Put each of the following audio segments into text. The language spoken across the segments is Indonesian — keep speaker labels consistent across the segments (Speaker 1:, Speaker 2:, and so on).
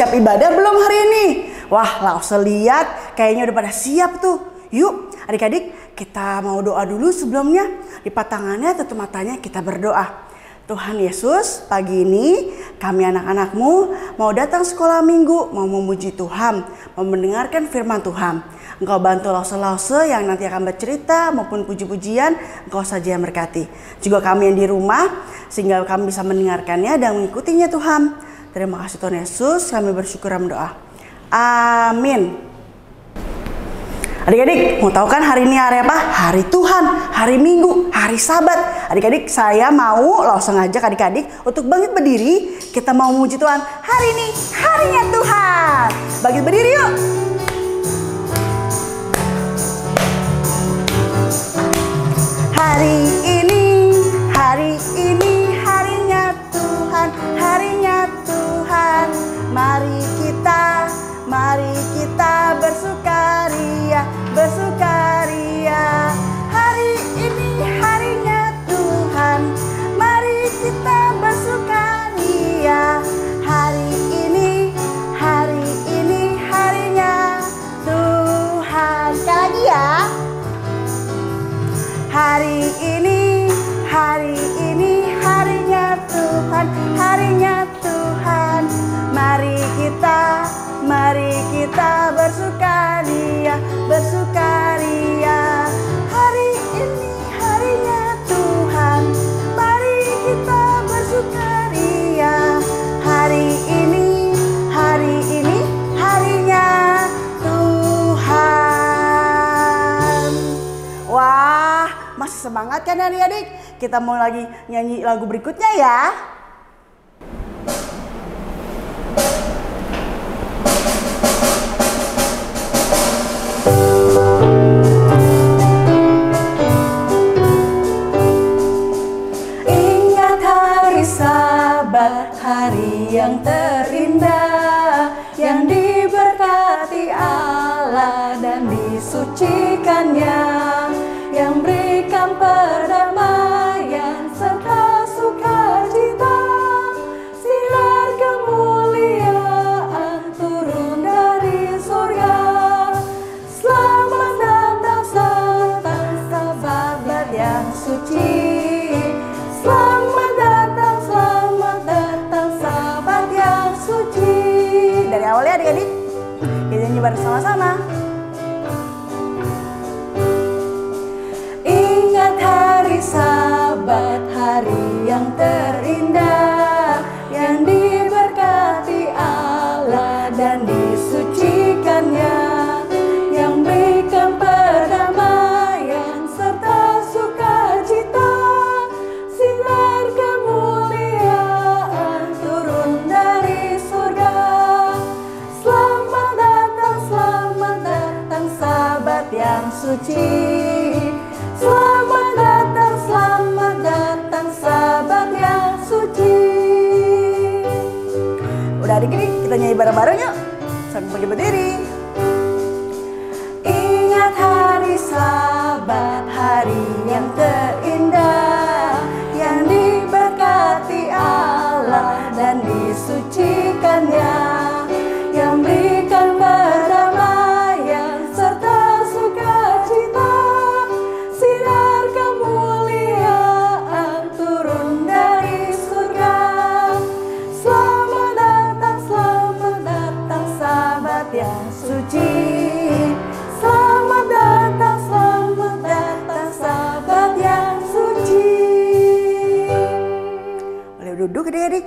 Speaker 1: siap ibadah belum hari ini? Wah, langsung lihat kayaknya udah pada siap tuh. Yuk adik-adik, kita mau doa dulu sebelumnya. Lipat tangannya, tutup matanya, kita berdoa. Tuhan Yesus, pagi ini kami anak-anakmu mau datang sekolah minggu, mau memuji Tuhan, mau mendengarkan firman Tuhan. Engkau bantu lause-lause yang nanti akan bercerita maupun puji-pujian, Engkau saja yang berkati. Juga kami yang di rumah, sehingga kami bisa mendengarkannya dan mengikutinya Tuhan. Terima kasih Tuhan Yesus, kami bersyukur dan berdoa. Amin. Adik-adik, mau tahu kan hari ini hari apa? Hari Tuhan, hari Minggu, hari Sabat. Adik-adik, saya mau langsung ngajak adik-adik untuk bangkit berdiri. Kita mau memuji Tuhan. Hari ini harinya Tuhan. Bangkit berdiri yuk. Hari ini harinya Tuhan, harinya Tuhan. Mari kita bersukaria, bersukaria. Hari ini harinya Tuhan, mari kita bersukaria. Hari ini harinya Tuhan. Sekali lagi ya. Hari ini harinya Tuhan, harinya Tuhan. Mari kita bersukaria, bersukaria. Hari ini harinya Tuhan, mari kita bersukaria. Hari ini harinya Tuhan. Wah, masih semangat kan adik-adik? Kita mau lagi nyanyi lagu berikutnya ya. Ingat hari Sabat, hari yang terindah, yang diberkati Allah dan disucikannya, yang berikan perdamaian serta sukacita. Sinar kemuliaan turun dari surga. Selamat datang sahabat yang suci. Selamat datang sahabat yang suci. Dari awal ya adik-adik, kita nyanyi bareng sama-sama. Ingat hari Sabat, hari yang terindah, yang diberkati Allah dan disucikannya, yang berikan perdamaian serta sukacita. Sinar kemuliaan turun dari surga. Selamat datang sahabat yang suci. Selamat datang sahabat yang suci. Udah adik-adik, kita nyanyi bareng-bareng yuk. Sambil bagi berdiri. Ingat hari Sabat, hari yang terindah, yang diberkati Allah dan disucikannya, yang berikan perdamaian serta sukacita. Sinar kemuliaan turun dari surga. Selamat datang sahabat yang suci. Selamat datang sahabat yang suci. Boleh duduk adik-adik.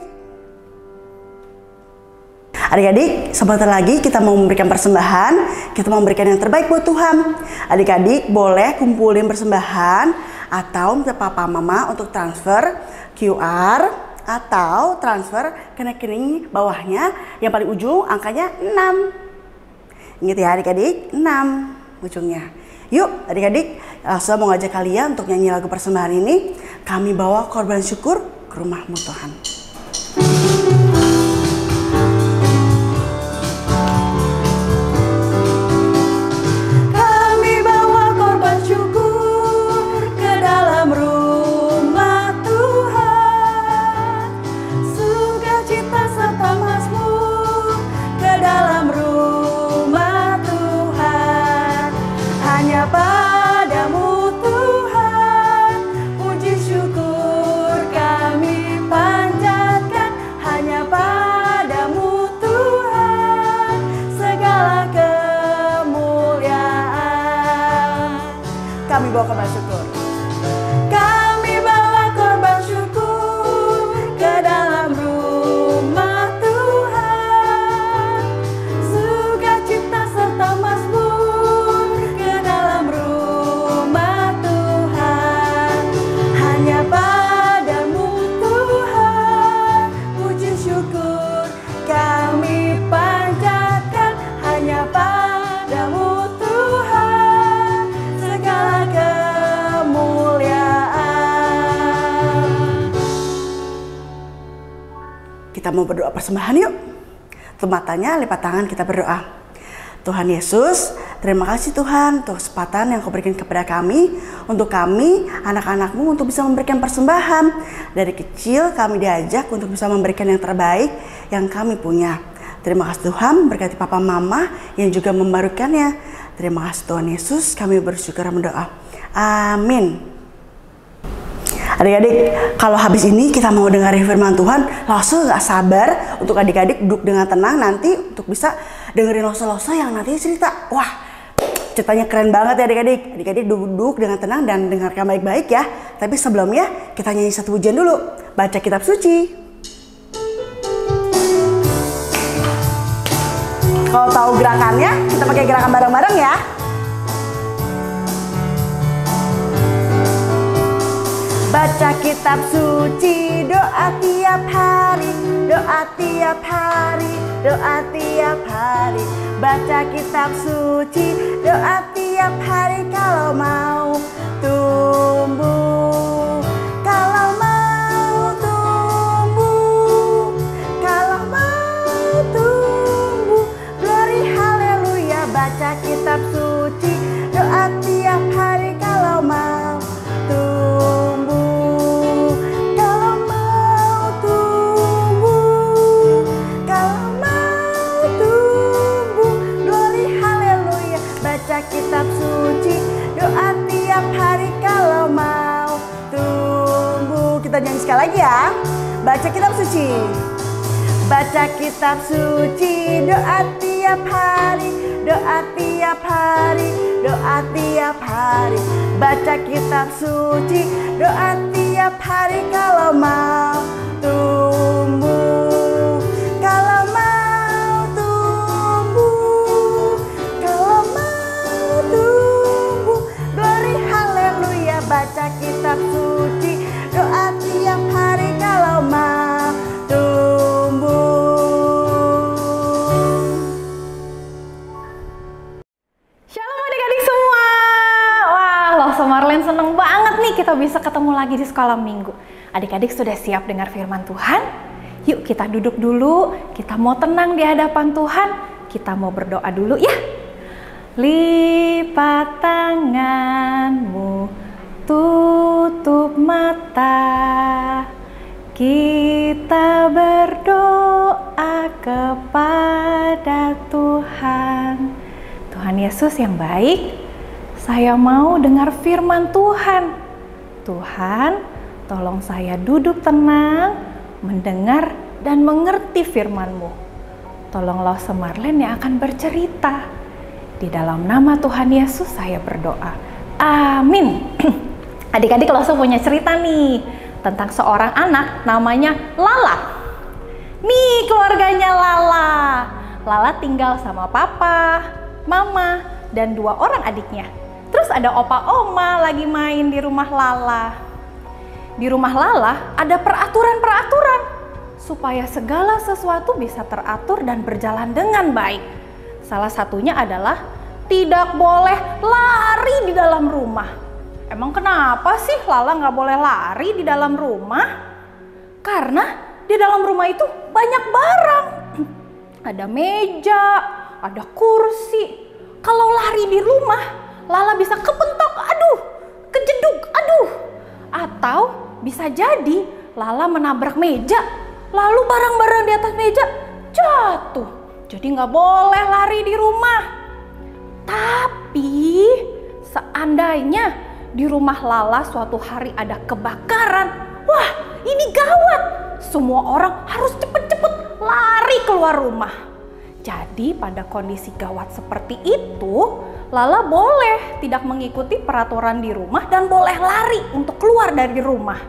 Speaker 1: Adik-adik, sebentar lagi kita mau memberikan persembahan. Kita mau memberikan yang terbaik buat Tuhan. Adik-adik boleh kumpulin persembahan atau minta papa mama untuk transfer QR atau transfer ke rekening bawahnya yang paling ujung angkanya 6. Ingat ya adik-adik, 6 ujungnya. Yuk adik-adik, Elsa mau ngajak kalian untuk nyanyi lagu persembahan ini. Kami bawa korban syukur ke rumahmu Tuhan. kita mau berdoa persembahan yuk. Tutup matanya, lipat tangan, kita berdoa. Tuhan Yesus, terima kasih Tuhan untuk kesempatan yang Kau berikan kepada kami, untuk kami, anak-anak-Mu, untuk bisa memberikan persembahan. Dari kecil kami diajak untuk bisa memberikan yang terbaik yang kami punya. Terima kasih Tuhan, berkati Papa Mama yang juga membarukannya. Terima kasih Tuhan Yesus, kami bersyukur mendoa. Amin. Adik-adik, kalau habis ini kita mau dengerin firman Tuhan, langsung gak sabar untuk adik-adik duduk dengan tenang nanti untuk bisa dengerin Loso-Loso yang nanti cerita. Wah, ceritanya keren banget ya adik-adik. Adik-adik duduk dengan tenang dan dengarkan baik-baik ya. Tapi sebelumnya kita nyanyi satu pujian dulu. Baca kitab suci. Kalau tahu gerakannya, kita pakai gerakan bareng-bareng ya. Baca kitab suci, doa tiap hari, doa tiap hari, doa tiap hari. Baca kitab suci, doa tiap hari kalau mau tumbuh. Kalau mau tumbuh, kalau mau tumbuh. Glory haleluya, baca kitab suci, doa tiap hari kalau mau tumbuh. Kitab suci, doa tiap hari kalau mau tumbuh. Kita nyanyi sekali lagi ya. Baca kitab suci. Baca kitab suci, doa tiap hari, doa tiap hari, doa tiap hari. Baca kitab suci, doa tiap hari kalau mau tumbuh. Kalau mau tumbuh, kalau mau tumbuh. Glory haleluya, baca kitab suci, doa tiap hari kalau mau tumbuh.
Speaker 2: Shalom adik-adik semua. Wah, Loso Marlen seneng banget nih kita bisa ketemu lagi di sekolah minggu. Adik-adik sudah siap dengar firman Tuhan? Yuk kita duduk dulu, kita mau tenang di hadapan Tuhan. Kita mau berdoa dulu ya. Lipat tanganmu, tutup mata, kita berdoa kepada Tuhan. Tuhan Yesus yang baik, saya mau dengar firman Tuhan. Tuhan, tolong saya duduk tenang, mendengar dan mengerti firman-Mu. Tolong Loso Marlen yang akan bercerita. Di dalam nama Tuhan Yesus saya berdoa. Amin. Adik-adik Loso punya cerita nih tentang seorang anak namanya Lala. Nih keluarganya Lala. Lala tinggal sama papa, mama, dan 2 orang adiknya. Terus ada opa oma lagi main di rumah Lala. Di rumah Lala ada peraturan-peraturan supaya segala sesuatu bisa teratur dan berjalan dengan baik. Salah satunya adalah tidak boleh lari di dalam rumah. Emang kenapa sih Lala nggak boleh lari di dalam rumah? Karena di dalam rumah itu banyak barang. Ada meja, ada kursi. Kalau lari di rumah, Lala bisa kepentok, aduh, kejeduk, aduh. Atau bisa jadi Lala menabrak meja, lalu barang-barang di atas meja jatuh. Jadi nggak boleh lari di rumah. Tapi seandainya di rumah Lala suatu hari ada kebakaran, wah ini gawat. Semua orang harus cepet-cepet lari keluar rumah. Jadi pada kondisi gawat seperti itu, Lala boleh tidak mengikuti peraturan di rumah dan boleh lari untuk keluar dari rumah.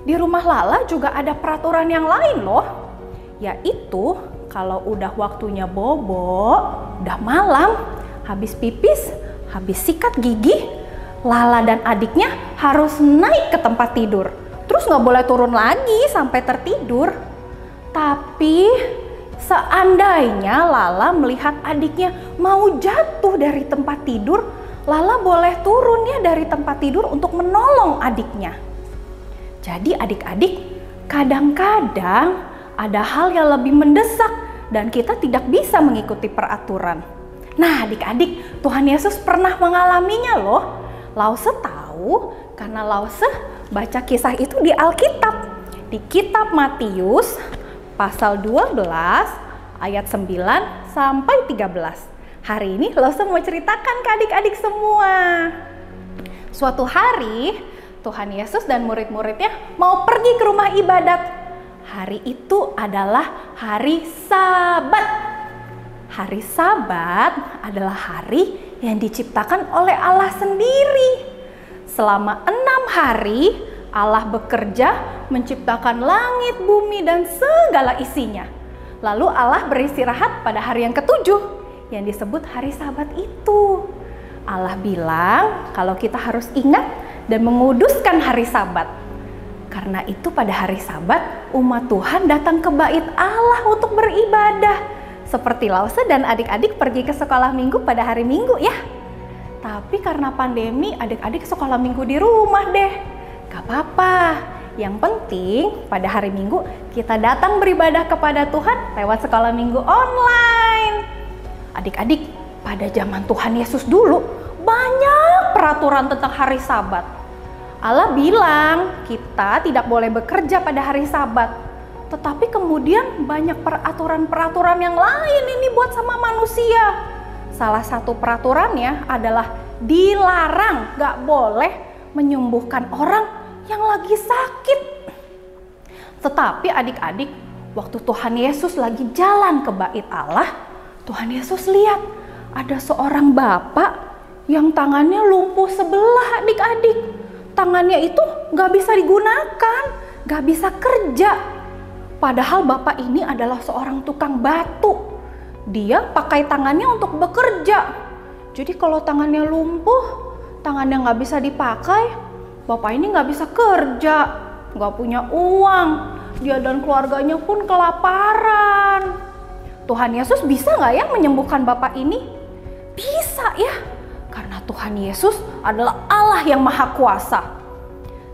Speaker 2: Di rumah Lala juga ada peraturan yang lain loh, yaitu kalau udah waktunya bobo, udah malam, habis pipis, habis sikat gigi, Lala dan adiknya harus naik ke tempat tidur. Terus nggak boleh turun lagi sampai tertidur. Tapi seandainya Lala melihat adiknya mau jatuh dari tempat tidur, Lala boleh turun ya dari tempat tidur untuk menolong adiknya. Jadi adik-adik, kadang-kadang ada hal yang lebih mendesak dan kita tidak bisa mengikuti peraturan. Nah, adik-adik, Tuhan Yesus pernah mengalaminya loh. Lause tahu karena Lause baca kisah itu di Alkitab. Di kitab Matius pasal 12 ayat 9 sampai 13. Hari ini Lause mau ceritakan ke adik-adik semua. Suatu hari Tuhan Yesus dan murid-muridnya mau pergi ke rumah ibadat. Hari itu adalah hari Sabat. Hari Sabat adalah hari yang diciptakan oleh Allah sendiri. Selama 6 hari Allah bekerja menciptakan langit, bumi, dan segala isinya. Lalu Allah beristirahat pada hari yang ke-7 yang disebut hari Sabat itu. Allah bilang kalau kita harus ingat dan menguduskan hari Sabat. Karena itu pada hari Sabat umat Tuhan datang ke bait Allah untuk beribadah. Seperti Lause dan adik-adik pergi ke sekolah minggu pada hari Minggu ya. Tapi karena pandemi adik-adik sekolah minggu di rumah deh. Gak apa-apa. Yang penting pada hari Minggu kita datang beribadah kepada Tuhan lewat sekolah minggu online. Adik-adik, pada zaman Tuhan Yesus dulu banyak peraturan tentang hari Sabat. Allah bilang kita tidak boleh bekerja pada hari Sabat. Tetapi kemudian banyak peraturan-peraturan yang lain ini buat sama manusia. Salah satu peraturannya adalah dilarang, gak boleh menyembuhkan orang yang lagi sakit. Tetapi adik-adik, waktu Tuhan Yesus lagi jalan ke bait Allah, Tuhan Yesus lihat ada seorang bapak yang tangannya lumpuh sebelah adik-adik. Tangannya itu gak bisa digunakan, gak bisa kerja. Padahal bapak ini adalah seorang tukang batu. Dia pakai tangannya untuk bekerja. Jadi kalau tangannya lumpuh, tangannya gak bisa dipakai, bapak ini gak bisa kerja, gak punya uang. Dia dan keluarganya pun kelaparan. Tuhan Yesus bisa nggak ya menyembuhkan bapak ini? Bisa ya, karena Tuhan Yesus adalah Allah yang Maha Kuasa.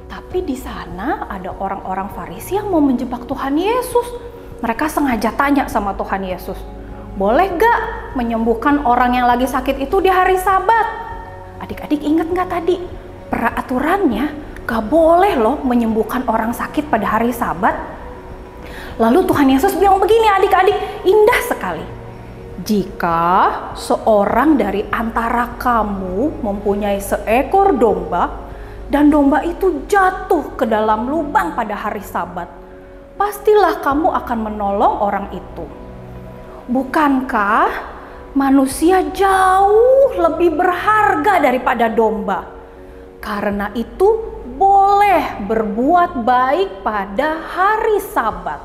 Speaker 2: Tapi di sana ada orang-orang Farisi yang mau menjebak Tuhan Yesus. Mereka sengaja tanya sama Tuhan Yesus, boleh nggak menyembuhkan orang yang lagi sakit itu di hari Sabat? Adik-adik ingat nggak tadi? Peraturannya nggak boleh loh menyembuhkan orang sakit pada hari Sabat. Lalu Tuhan Yesus bilang begini adik-adik, indah sekali. Jika seorang dari antara kamu mempunyai seekor domba dan domba itu jatuh ke dalam lubang pada hari Sabat, pastilah kamu akan menolong orang itu. Bukankah manusia jauh lebih berharga daripada domba? Karena itu boleh berbuat baik pada hari Sabat.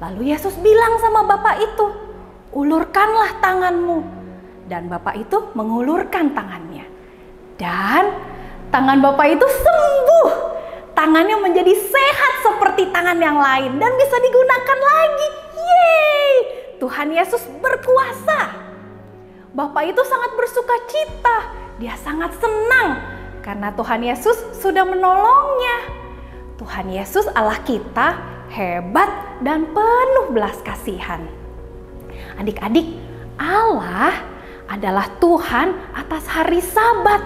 Speaker 2: Lalu Yesus bilang sama bapak itu, ulurkanlah tanganmu. Dan bapak itu mengulurkan tangannya. Dan tangan bapak itu sembuh. Tangannya menjadi sehat seperti tangan yang lain dan bisa digunakan lagi. Yeay! Tuhan Yesus berkuasa. Bapak itu sangat bersuka cita. Dia sangat senang karena Tuhan Yesus sudah menolongnya. Tuhan Yesus Allah kita hebat dan penuh belas kasihan. Adik-adik, Allah adalah Tuhan atas hari Sabat.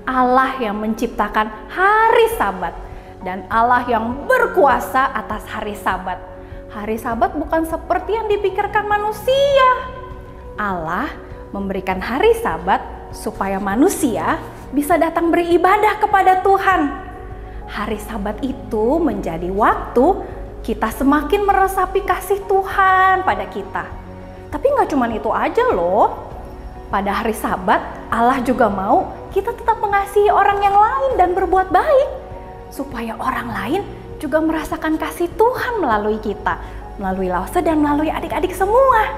Speaker 2: Allah yang menciptakan hari Sabat dan Allah yang berkuasa atas hari Sabat. Hari Sabat bukan seperti yang dipikirkan manusia. Allah memberikan hari Sabat supaya manusia bisa datang beribadah kepada Tuhan. Hari Sabat itu menjadi waktu kita semakin meresapi kasih Tuhan pada kita. Tapi nggak cuma itu aja loh. Pada hari Sabat, Allah juga mau kita tetap mengasihi orang yang lain dan berbuat baik. Supaya orang lain juga merasakan kasih Tuhan melalui kita. Melalui Lause dan melalui adik-adik semua.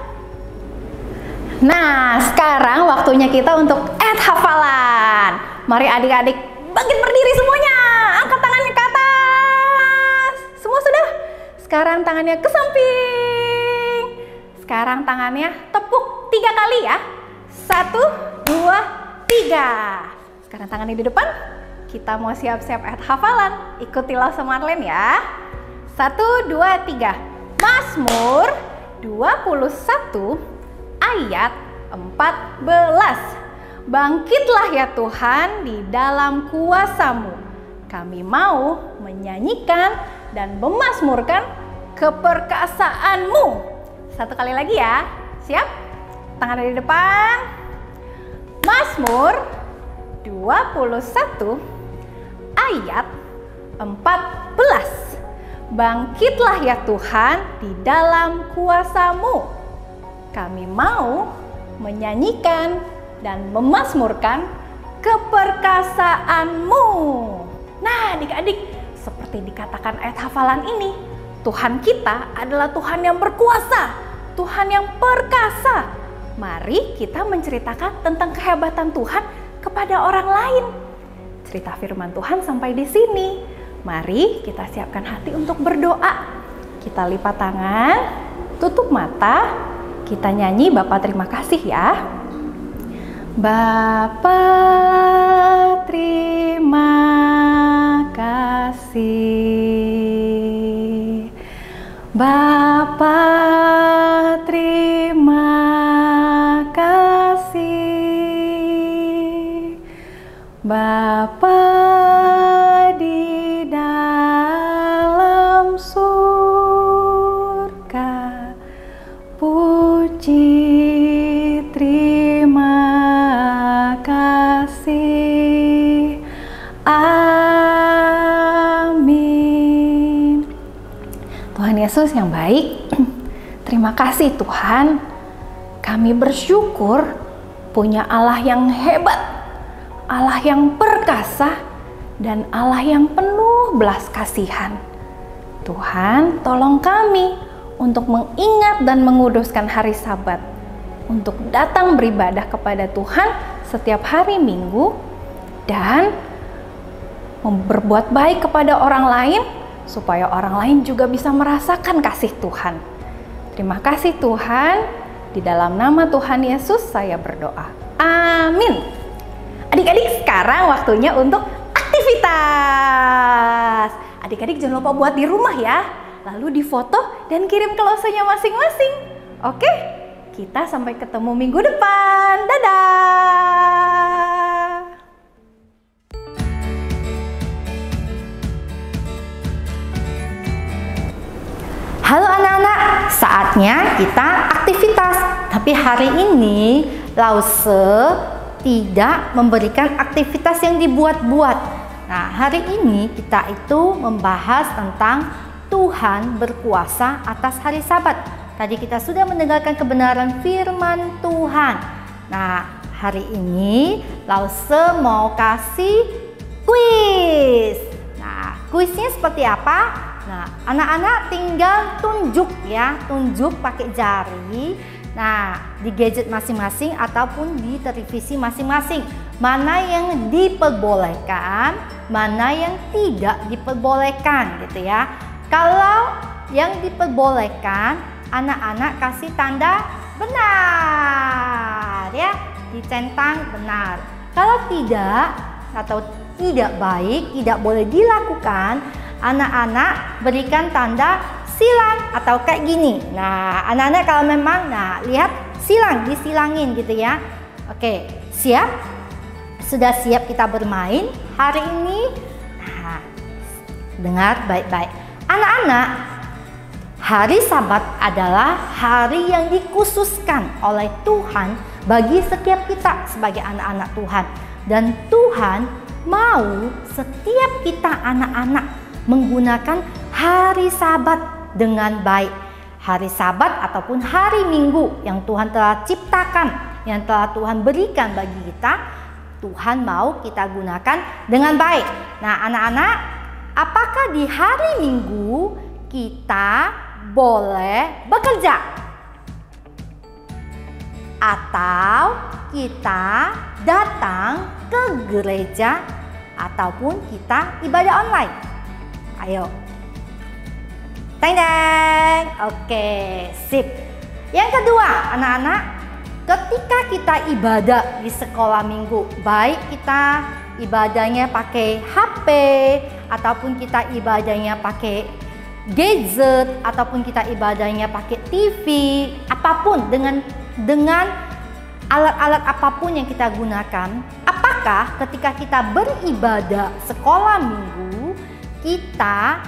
Speaker 2: Nah, sekarang waktunya kita untuk hafalan. Mari adik-adik bangkit berdiri semuanya. Angkat tangannya ke atas. Semua sudah? Sekarang tangannya ke samping. Sekarang tangannya tepuk 3 kali ya. 1, 2, 3. Sekarang tangannya di depan. Kita mau siap-siap hafalan. Ikuti Lause Marlene ya. 1, 2, 3. Mazmur 21 ayat 14. Bangkitlah ya Tuhan di dalam kuasa-Mu. Kami mau menyanyikan dan memazmurkan keperkasaan-Mu. Satu kali lagi ya. Siap? Tangan dari depan. Mazmur 21 ayat 14. Bangkitlah ya Tuhan di dalam kuasa-Mu. Kami mau menyanyikan dan memazmurkan keperkasaan-Mu. Nah, adik-adik, seperti dikatakan ayat hafalan ini, Tuhan kita adalah Tuhan yang berkuasa, Tuhan yang perkasa. Mari kita menceritakan tentang kehebatan Tuhan kepada orang lain. Cerita firman Tuhan sampai di sini. Mari kita siapkan hati untuk berdoa. Kita lipat tangan, tutup mata, kita nyanyi Bapa terima kasih ya. Bapa terima kasih. Bapa terima kasih. Bapa di dalam surga, puji terima kasih. Amin. Tuhan Yesus yang baik, terima kasih Tuhan. Kami bersyukur punya Allah yang hebat, Allah yang perkasa, dan Allah yang penuh belas kasihan. Tuhan, tolong kami untuk mengingat dan menguduskan hari Sabat, untuk datang beribadah kepada Tuhan setiap hari Minggu, dan berbuat baik kepada orang lain, supaya orang lain juga bisa merasakan kasih Tuhan. Terima kasih Tuhan, di dalam nama Tuhan Yesus saya berdoa. Amin. Adik-adik, sekarang waktunya untuk aktivitas. Adik-adik jangan lupa buat di rumah ya, lalu difoto dan kirim ke losenya masing-masing. Oke, kita sampai ketemu minggu depan. Dadah!
Speaker 3: Halo anak-anak, saatnya kita aktivitas. Tapi hari ini Lause tidak memberikan aktivitas yang dibuat-buat. Nah, hari ini kita itu membahas tentang Tuhan berkuasa atas hari Sabat. Tadi kita sudah mendengarkan kebenaran firman Tuhan. Nah, hari ini Lause mau kasih kuis. Nah, kuisnya seperti apa? Nah, anak-anak tinggal tunjuk ya, tunjuk pakai jari. Nah, di gadget masing-masing ataupun di televisi masing-masing, mana yang diperbolehkan, mana yang tidak diperbolehkan gitu ya. Kalau yang diperbolehkan, anak-anak kasih tanda benar ya, dicentang benar. Kalau tidak atau tidak baik, tidak boleh dilakukan, anak-anak berikan tanda silang atau kayak gini. Nah, anak-anak kalau memang, nah lihat silang, disilangin gitu ya. Oke, siap? Sudah siap kita bermain hari ini? Nah, dengar baik-baik. Anak-anak, hari Sabat adalah hari yang dikhususkan oleh Tuhan bagi setiap kita sebagai anak-anak Tuhan. Dan Tuhan mau setiap kita anak-anak menggunakan hari Sabat dengan baik. Hari Sabat ataupun hari Minggu yang Tuhan telah ciptakan, yang telah Tuhan berikan bagi kita, Tuhan mau kita gunakan dengan baik. Nah, anak-anak, apakah di hari Minggu kita boleh bekerja? Atau kita datang ke gereja ataupun kita ibadah online? Ayo. Teng-teng. Oke, sip. Yang kedua, anak-anak, ketika kita ibadah di sekolah minggu, baik kita ibadahnya pakai HP ataupun kita ibadahnya pakai gadget, ataupun kita ibadahnya pakai TV, apapun dengan alat-alat apapun yang kita gunakan, apakah ketika kita beribadah sekolah minggu kita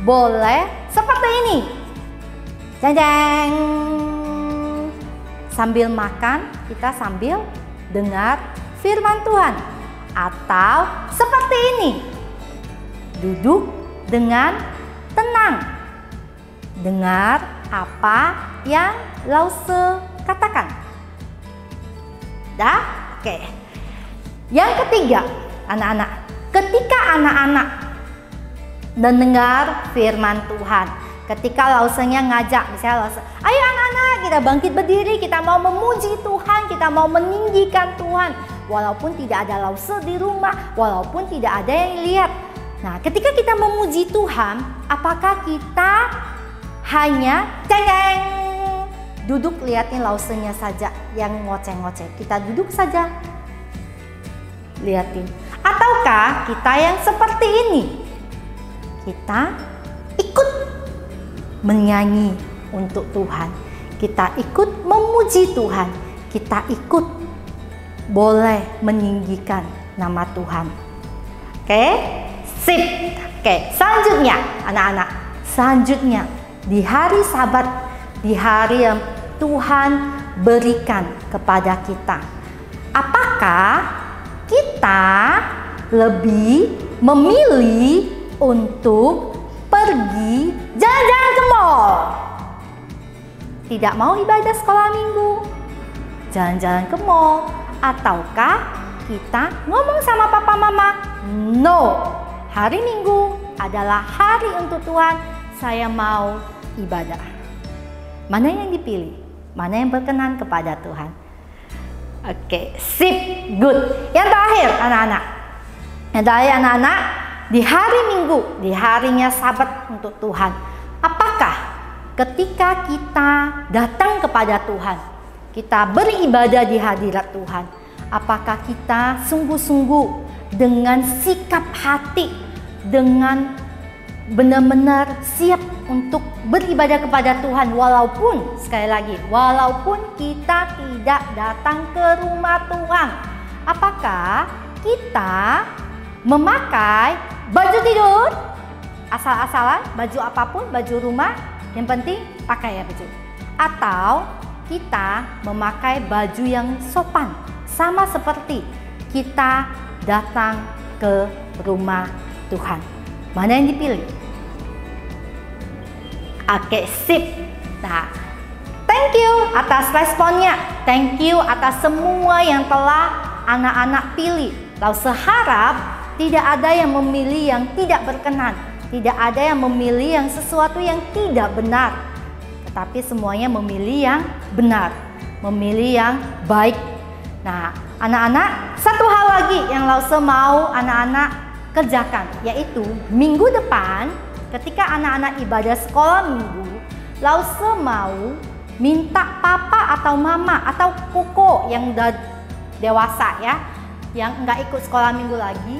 Speaker 3: boleh seperti ini? Jeng jeng. Sambil makan, kita sambil dengar firman Tuhan. Atau seperti ini. Duduk dengan tenang. Dengar apa yang Lause katakan. Dah? Oke. Yang ketiga, anak-anak. Ketika anak-anak mendengar firman Tuhan, ketika Lausenya ngajak, misalnya Lause, ayo anak-anak kita bangkit berdiri, kita mau memuji Tuhan, kita mau meninggikan Tuhan. Walaupun tidak ada Lause di rumah, walaupun tidak ada yang lihat. Nah, ketika kita memuji Tuhan, apakah kita hanya ceng-ceng duduk liatin Lausenya saja yang ngoceh-ngoceh? Kita duduk saja liatin. Ataukah kita yang seperti ini? Kita ikut menyanyi untuk Tuhan. Kita ikut memuji Tuhan. Kita ikut boleh meninggikan nama Tuhan. Oke? Sip. Oke, selanjutnya anak-anak. Selanjutnya di hari Sabat, di hari yang Tuhan berikan kepada kita. Apakah kita lebih memilih untuk pergi jalan-jalan ke mall? Tidak mau ibadah sekolah minggu, jalan-jalan ke mall, ataukah kita ngomong sama papa mama, no, hari Minggu adalah hari untuk Tuhan, saya mau ibadah. Mana yang dipilih? Mana yang berkenan kepada Tuhan? Oke, sip, good. Yang terakhir anak-anak. Yang terakhir anak-anak, di hari Minggu, di harinya Sabat untuk Tuhan, apakah ketika kita datang kepada Tuhan, kita beribadah di hadirat Tuhan, apakah kita sungguh-sungguh dengan sikap hati, dengan benar-benar siap untuk beribadah kepada Tuhan, walaupun sekali lagi, walaupun kita tidak datang ke rumah Tuhan? Apakah kita memakai baju tidur asal-asalan, baju apapun, baju rumah, yang penting pakai ya baju, atau kita memakai baju yang sopan, sama seperti kita datang ke rumah Tuhan? Mana yang dipilih? Oke, sip. Nah, thank you atas responnya. Thank you atas semua yang telah anak-anak pilih. Lause harap tidak ada yang memilih yang tidak berkenan. Tidak ada yang memilih yang sesuatu yang tidak benar. Tetapi semuanya memilih yang benar. Memilih yang baik. Nah, anak-anak, satu hal lagi yang Lause mau anak-anak kerjakan, yaitu minggu depan ketika anak-anak ibadah sekolah minggu, Lause mau minta papa atau mama atau koko yang udah dewasa ya, yang nggak ikut sekolah minggu lagi,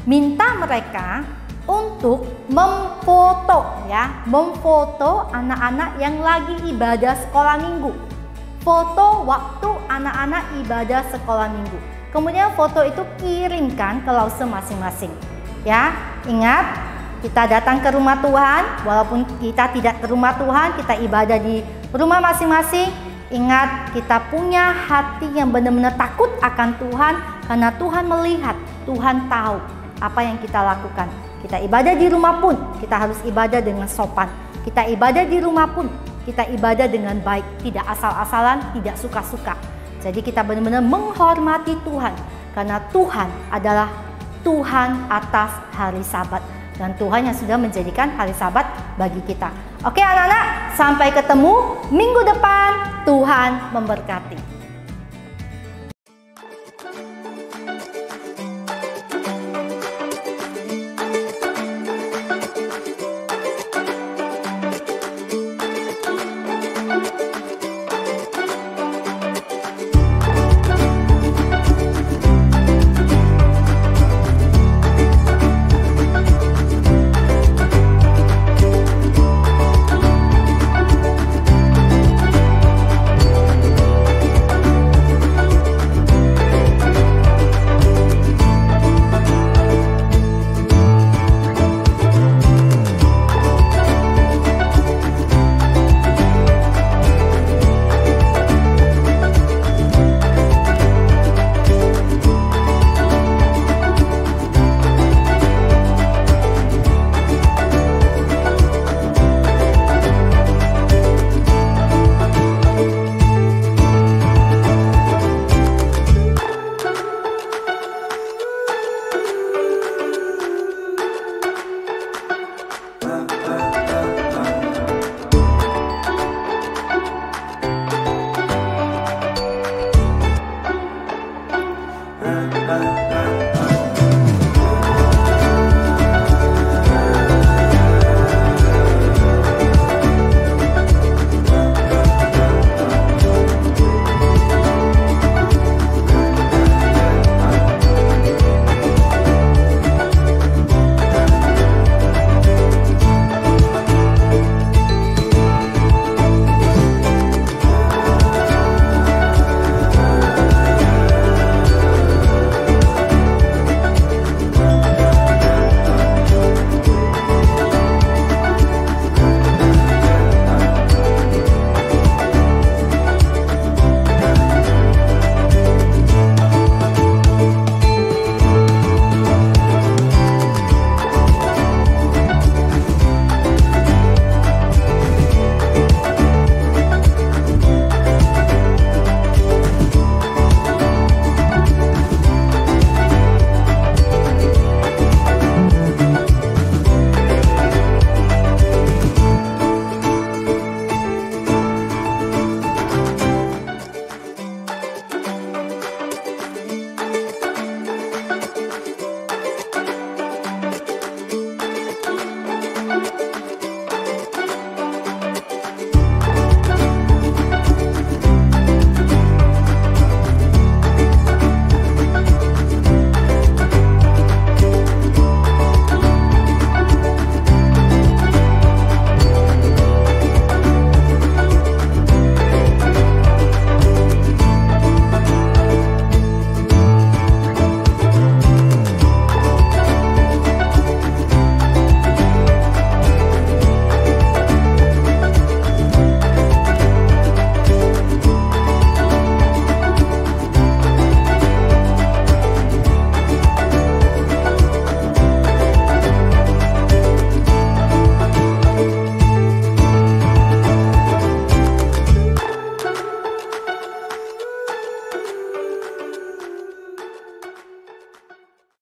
Speaker 3: minta mereka untuk memfoto ya, memfoto anak-anak yang lagi ibadah sekolah minggu. Foto waktu anak-anak ibadah sekolah minggu. Kemudian foto itu kirimkan ke Lause masing-masing. Ya, ingat kita datang ke rumah Tuhan, walaupun kita tidak ke rumah Tuhan, kita ibadah di rumah masing-masing. Ingat, kita punya hati yang benar-benar takut akan Tuhan, karena Tuhan melihat, Tuhan tahu apa yang kita lakukan. Kita ibadah di rumah pun, kita harus ibadah dengan sopan. Kita ibadah di rumah pun, kita ibadah dengan baik, tidak asal-asalan, tidak suka-suka. Jadi kita benar-benar menghormati Tuhan, karena Tuhan adalah Tuhan atas hari Sabat, dan Tuhan yang sudah menjadikan hari Sabat bagi kita. Oke anak-anak, sampai ketemu minggu depan. Tuhan memberkati.